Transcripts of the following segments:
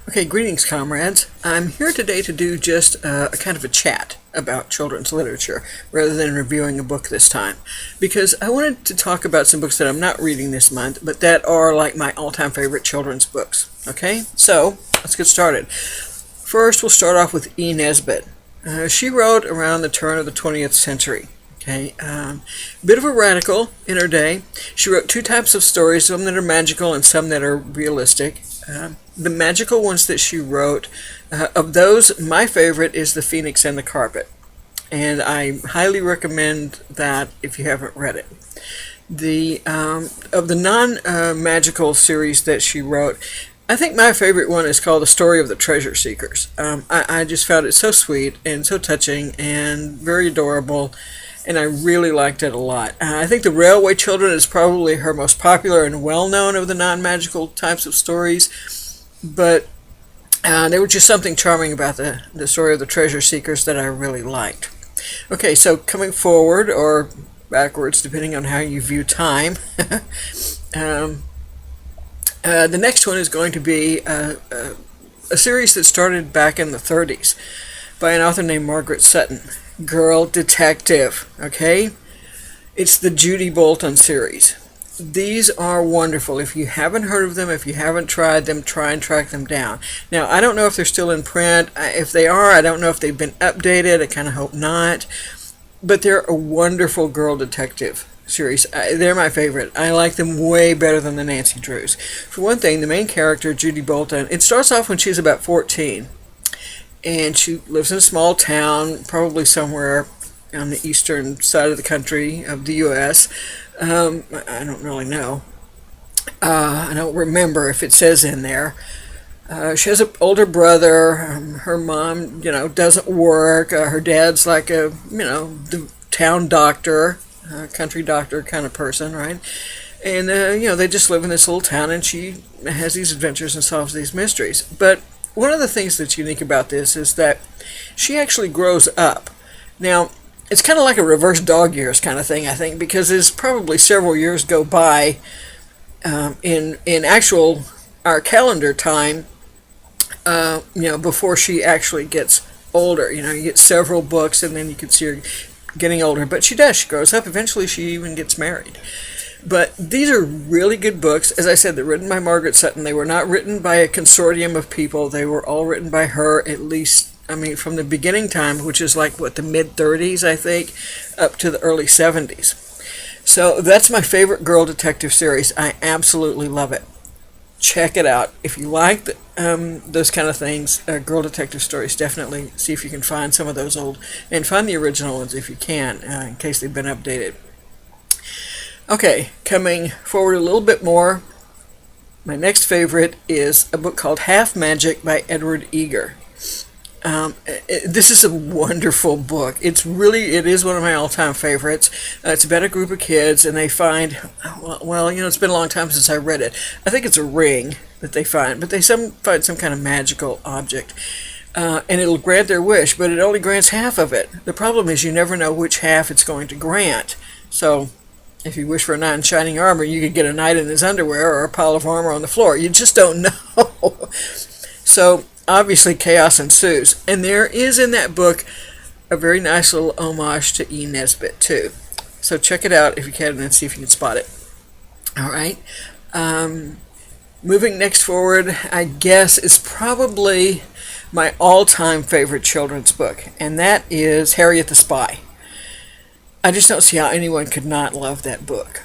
Okay, greetings, comrades. I'm here today to do just a kind of a chat about children's literature rather than reviewing a book this time, because I wanted to talk about some books that I'm not reading this month, but that are like my all-time favorite children's books. Okay, so let's get started. First, we'll start off with E. Nesbit. She wrote around the turn of the 20th century. Okay, bit of a radical in her day. She wrote two types of stories, some that are magical and some that are realistic. The magical ones that she wrote, of those, my favorite is The Phoenix and the Carpet. And I highly recommend that if you haven't read it. Of the non-magical series that she wrote, I think my favorite one is called The Story of the Treasure Seekers. I just found it so sweet and so touching and very adorable, and I really liked it a lot. I think The Railway Children is probably her most popular and well-known of the non-magical types of stories, but there was just something charming about the Story of the Treasure Seekers that I really liked. Okay, so coming forward, or backwards, depending on how you view time, the next one is going to be a series that started back in the 30s by an author named Margaret Sutton. Girl Detective, okay? It's the Judy Bolton series. These are wonderful. If you haven't heard of them, if you haven't tried them, try and track them down. Now, I don't know if they're still in print. If they are, I don't know if they've been updated. I kind of hope not. But they're a wonderful girl detective series. They're my favorite. I like them way better than the Nancy Drews. For one thing, the main character, Judy Bolton, it starts off when she's about 14. And she lives in a small town, probably somewhere on the eastern side of the country of the U.S. I don't really know. I don't remember if it says in there. She has an older brother. Her mom, doesn't work. Her dad's like the town doctor, country doctor kind of person, right? And, they just live in this little town, and she has these adventures and solves these mysteries. But one of the things that's unique about this is that she actually grows up. Now, it's kind of like a reverse dog years kind of thing, I think, because there's probably several years go by in actual our calendar time, before she actually gets older. You get several books, and then you can see her getting older. But she does. She grows up. Eventually, she even gets married. But these are really good books. As I said, they're written by Margaret Sutton. They were not written by a consortium of people. They were all written by her, at least, from the beginning time, which is like, the mid-30s, I think, up to the early 70s. So that's my favorite girl detective series. I absolutely love it. Check it out. If you like those kind of things, girl detective stories, definitely see if you can find some of those old, and find the original ones if you can, in case they've been updated. Okay, coming forward a little bit more, my next favorite is a book called Half Magic by Edward Eger. This is a wonderful book. It is one of my all-time favorites. It's about a group of kids, and they find, it's been a long time since I read it. I think it's a ring that they find, but they find some kind of magical object. And it'll grant their wish, but it only grants half of it. The problem is you never know which half it's going to grant. So if you wish for a knight in shining armor, you could get a knight in his underwear or a pile of armor on the floor. You just don't know. So obviously chaos ensues. And there is in that book a very nice little homage to E. Nesbit too. So check it out if you can and see if you can spot it. All right. Moving next forward, I guess, is probably my all-time favorite children's book, and that is Harriet the Spy. I just don't see how anyone could not love that book.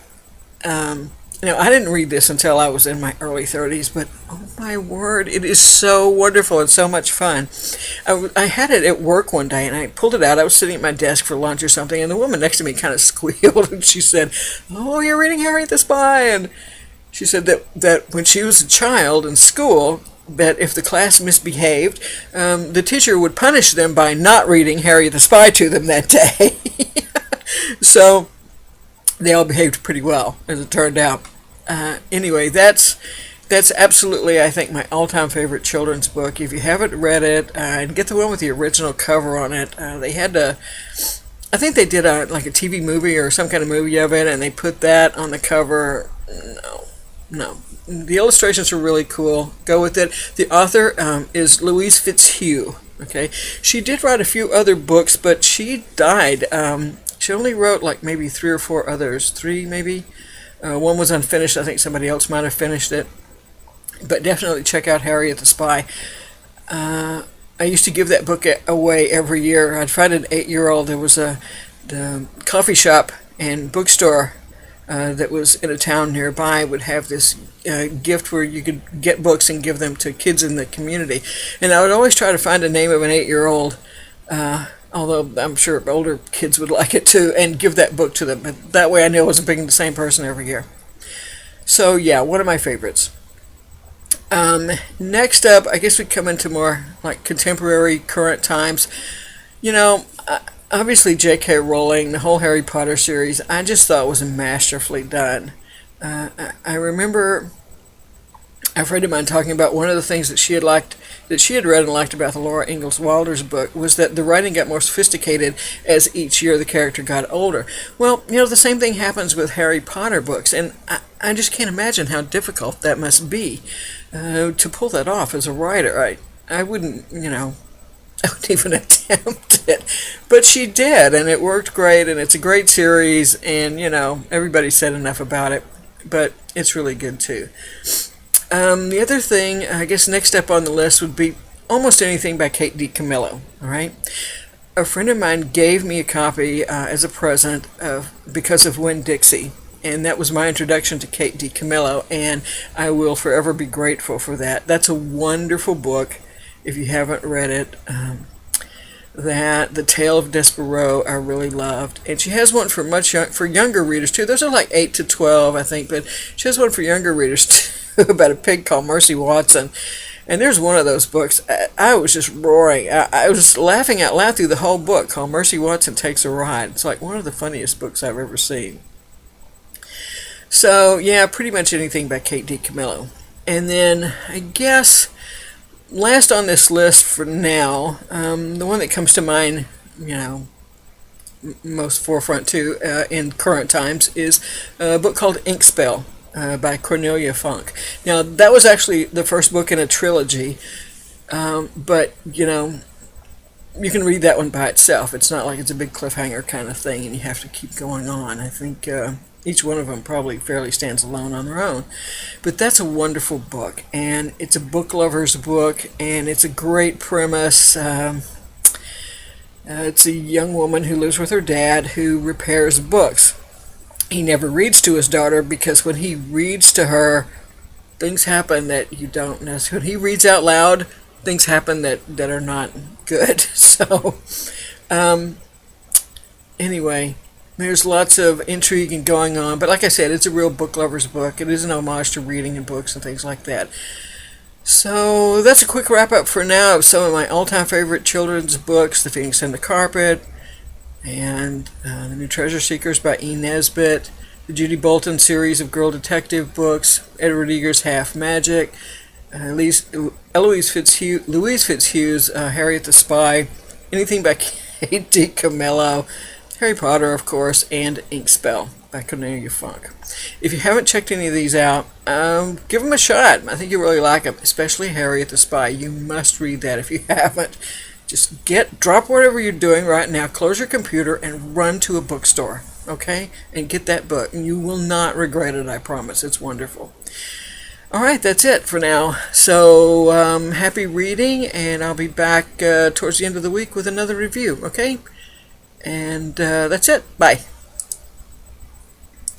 I didn't read this until I was in my early 30s, but oh my word, it is so wonderful and so much fun. I had it at work one day, and I pulled it out. I was sitting at my desk for lunch or something, and the woman next to me kind of squealed, and she said, "Oh, you're reading Harriet the Spy?" And she said that when she was a child in school, that if the class misbehaved, the teacher would punish them by not reading Harriet the Spy to them that day. So they all behaved pretty well, as it turned out. Anyway, that's absolutely, I think, my all-time favorite children's book. If you haven't read it, and get the one with the original cover on it. They had to, I think they did like a TV movie or some kind of movie of it, and they put that on the cover. no. The illustrations are really cool. Go with it. The author is Louise Fitzhugh. Okay, she did write a few other books, but she died. She only wrote like maybe 3 or 4 others. 3 maybe. One was unfinished. I think somebody else might have finished it. But definitely check out Harriet the Spy. I used to give that book away every year. I'd find an 8-year-old. There was the coffee shop and bookstore that was in a town nearby would have this gift where you could get books and give them to kids in the community. And I would always try to find a name of an 8-year-old, although I'm sure older kids would like it too, and give that book to them. But that way I knew I wasn't picking the same person every year. So yeah, one of my favorites. Next up, I guess we come into more like contemporary, current times. You know, obviously J.K. Rowling, the whole Harry Potter series, I just thought was masterfully done. I remember a friend of mine talking about one of the things that she had read and liked about the Laura Ingalls Wilder's book was that the writing got more sophisticated as each year the character got older. Well, you know, the same thing happens with Harry Potter books, and I just can't imagine how difficult that must be to pull that off as a writer. I wouldn't, I wouldn't even attempt it. But she did, and it worked great, and it's a great series, and, everybody said enough about it, but it's really good too. The other thing, I guess next up on the list would be almost anything by Kate DiCamillo, all right? A friend of mine gave me a copy as a present because of Winn-Dixie, and that was my introduction to Kate DiCamillo, and I will forever be grateful for that. That's a wonderful book, if you haven't read it. That The Tale of Despereaux I really loved, and she has one for younger readers too. Those are like 8 to 12, I think, but she has one for younger readers too about a pig called Mercy Watson. And there's one of those books. I was just roaring. I was laughing out loud through the whole book, called Mercy Watson Takes a Ride. It's like one of the funniest books I've ever seen. So yeah, pretty much anything by Kate DiCamillo. And then I guess last on this list for now, the one that comes to mind, most forefront too in current times is a book called Inkspell by Cornelia Funke. Now that was actually the first book in a trilogy, but you can read that one by itself. It's not like it's a big cliffhanger kind of thing and you have to keep going on. I think each one of them probably fairly stands alone on their own. But that's a wonderful book, and it's a book lover's book, and it's a great premise. It's a young woman who lives with her dad who repairs books. He never reads to his daughter because when he reads to her, things happen that you don't know. When he reads out loud, things happen that are not good. So, anyway, there's lots of intrigue and going on, but like I said, it's a real book lover's book. It is an homage to reading and books and things like that. So that's a quick wrap up for now of some of my all-time favorite children's books: The Phoenix and the Carpet, and The New Treasure Seekers by E. Nesbit, the Judy Bolton series of girl detective books, Edward Eger's Half Magic, Louise Fitzhugh's Harriet the Spy, anything by Kate DiCamillo, Harry Potter, of course, and Inkspell by Cornelia Funke. If you haven't checked any of these out, give them a shot. I think you'll really like them, especially Harriet the Spy. You must read that if you haven't. Just drop whatever you're doing right now, close your computer, and run to a bookstore, okay? And get that book. And you will not regret it, I promise. It's wonderful. All right, that's it for now. So, happy reading, and I'll be back towards the end of the week with another review, okay? And that's it. Bye.